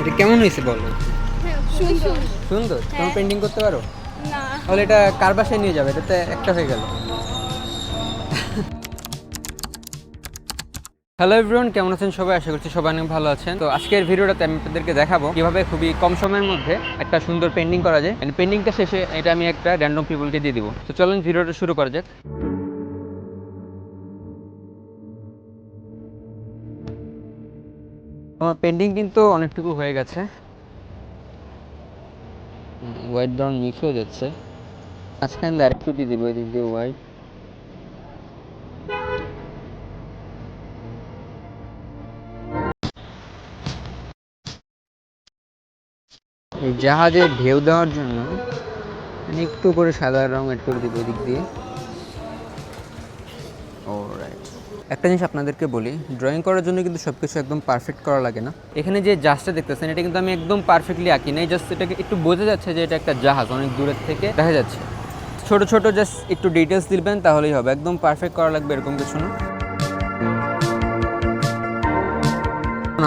এটা কেমন হয়েছে বলো? সুন্দর। সুন্দর। তুমি হ্যাঁ। পেন্টিং করতে পারো? না। তাহলে এটা কার বাসায় নিয়ে যাবে? এটাতে একটা হয়ে গেল। হ্যালো এভরিওয়ান, কেমন আছেন সবাই? আশা করছি সবাই অনেক ভালো আছেন। তো আজকের ভিডিওটাতে আমি আপনাদেরকে দেখাবো কিভাবে খুবই কম সময়ের মধ্যে একটা সুন্দর পেন্টিং করা যায়। পেন্টিংটা শেষে এটা আমি একটা র্যান্ডম পিপলকে দিয়ে দিব। তো চলুন ভিডিওটা শুরু করা যাক। আমার পেন্টিং কিন্তু অনেকটুকু হয়ে গেছে, হোয়াইট ব্রাউন মিক্স হয়ে যাচ্ছে। মাঝখানে আরেকটু দিয়ে দিব, এদিক দিয়ে হোয়াইট। এই জাহাজে ঢেউ দেওয়ার জন্য আমি একটু করে সাদা রং এড করে দিব এদিক দিয়ে। অলরাইট, একটা জিনিস আপনাদেরকে বলি, ড্রয়িং করার জন্য কিন্তু সব কিছু একদম পারফেক্ট করা লাগে না। এখানে যে জাহাজটা দেখতেছেন এটা কিন্তু আমি একদম পারফেক্টলি আঁকি নাই, জাস্ট এটাকে একটু বোঝা যাচ্ছে যে এটা একটা জাহাজ, অনেক দূরের থেকে দেখা যাচ্ছে। ছোট ছোট জাস্ট একটু ডিটেলস দিবেন তাহলেই হবে, একদম পারফেক্ট করা লাগবে এরকম কিছু না।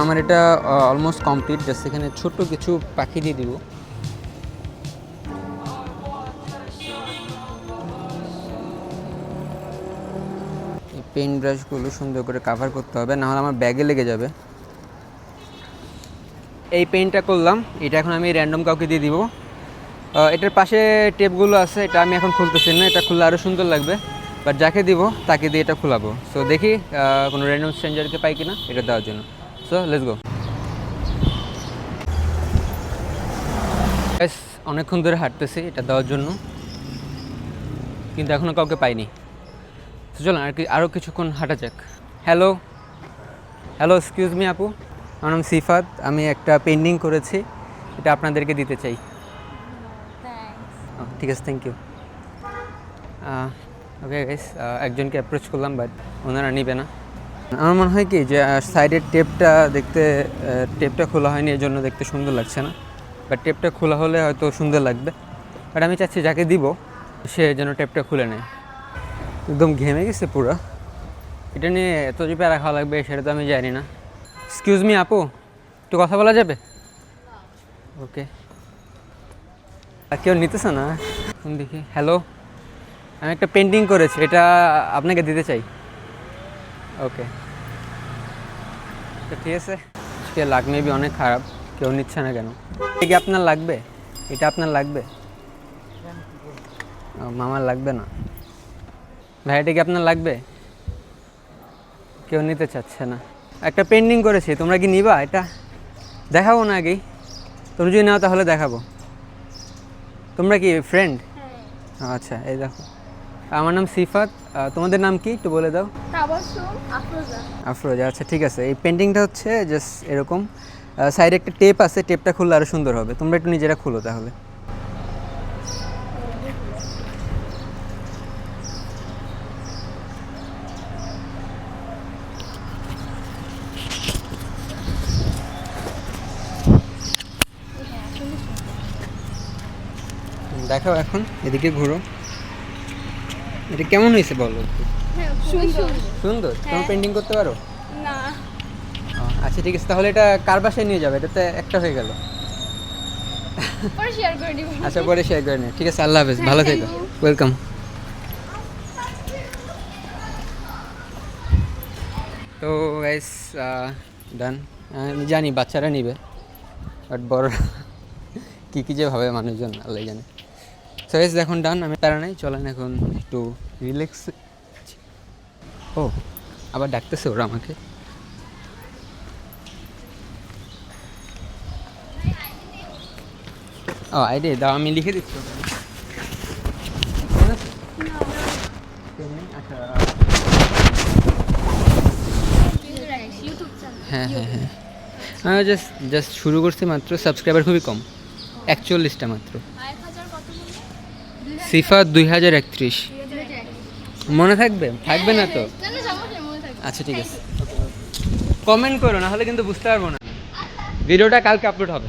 আমার এটা অলমোস্ট কমপ্লিট, জাস্ট এখানে ছোট্ট কিছু পাখি দিয়ে দিব। এই পেইন্ট ব্রাশগুলো সুন্দর করে কাভার করতে হবে, নাহলে আমার ব্যাগে লেগে যাবে। এই পেইন্টটা করলাম, এটা এখন আমি র্যান্ডম কাউকে দিয়ে দিব। এটার পাশে টেপগুলো আছে, এটা আমি এখন খুলতেছি না, এটা খুললে আরও সুন্দর লাগবে। বাট যাকে দিব তাকে দিয়ে এটা খোলাবো। সো দেখি কোনো র্যান্ডম স্ট্রেঞ্জারকে পাই কিনা এটা দেওয়ার জন্য। So let's go. অনেকক্ষণ ধরে হাঁটতেছি এটা দেওয়ার জন্য, কিন্তু এখনও কাউকে পাইনি। তো চলুন আরও কিছুক্ষণ হাঁটা যাক। হ্যালো হ্যালো, এক্সকিউজ মি আপু, আমার নাম সিফাত, আমি একটা পেন্টিং করেছি, এটা আপনাদেরকে দিতে চাই। ঠিক আছে, থ্যাংক ইউ। ওকে গাইস, একজনকে অ্যাপ্রোচ করলাম বাট ওনারা নিবে না। আমার মনে হয় কি যে সাইডের টেপটা দেখতে, টেপটা খোলা হয়নি এর জন্য দেখতে সুন্দর লাগছে না, বাট টেপটা খোলা হলে হয়তো সুন্দর লাগবে। বাট আমি চাচ্ছি যাকে দিব সে যেন টেপটা খুলে নেয়। একদম ঘেমে গেছে পুরো, এটা নিয়ে এত যে প্যারা খাওয়া লাগবে সেটা তো আমি জানি না। এক্সকিউজ মি আপু, একটু কথা বলা যাবে? ওকে, আর কেউ নিতেছে না, দেখি। হ্যালো, আমি একটা পেন্টিং করেছি, এটা আপনাকে দিতে চাই। ওকে, তো ঠিক আছে। আজকে লাগ মেবি অনেক খারাপ, কেউ নিচ্ছে না কেন? এটা কি আপনার লাগবে? এটা আপনার লাগবে? মামার লাগবে না। ভাই এটা কি আপনার লাগবে? কেউ নিতে চাচ্ছে না। একটা পেন্টিং করেছি, তোমরা কি নিবা? এটা দেখাবো না আগেই, তুমি যদি নাও তাহলে দেখাবো। তোমরা কি ফ্রেন্ড? আচ্ছা, এই দেখো, আমার নাম সিফাত, তোমাদের নাম কি একটু বলে দাও? আফরোজা। আচ্ছা ঠিক আছে, এই পেন্টিংটা হচ্ছে জাস্ট এরকম, সাইডে একটা টেপ আছে, টেপটা খুললে আরও সুন্দর হবে। তোমরা একটু নিজেরা খুলো তাহলে। দেখাও এখন, এদিকে ঘুরো। এটা কেমন হয়েছে বলো? সুন্দর। সুন্দর। তুমি হ্যাঁ। পেন্টিং করতে পারো? না। আচ্ছা ঠিক আছে, তাহলে এটা কার বাসায় নিয়ে যাবে? এটাতে একটা হয়ে গেল। পরে শেয়ার করে দিব। আচ্ছা পরে শেয়ার করে নিও। ঠিক আছে, আল্লাহ হাফেজ, ভালো thank থেকো। you. ওয়েলকাম। তো গাইস, ডান। আমি জানি বাচ্চারা নিবে, বাট বড় কী কী যে ভাবে মানুষজন আল্লাহ জানে। সো গাইস এখন ডান, আমি তারা নাই, চলেন এখন একটু রিল্যাক্স। ও আবার ডাকতেছে ওরা আমাকে। ও আইডি দাও, আমি লিখে দিচ্ছি ওখানে। ঠিক আছে? আচ্ছা, হ্যাঁ হ্যাঁ হ্যাঁ, আমি জাস্ট শুরু করছি মাত্র, সাবস্ক্রাইবার খুবই কম, 41টা মাত্র। সিফা 2031 মনে থাকবে? থাকবে না তো? আচ্ছা ঠিক আছে, কমেন্ট করো, না হলে কিন্তু বুঝতে পারবো না। ভিডিওটা কালকে আপলোড হবে।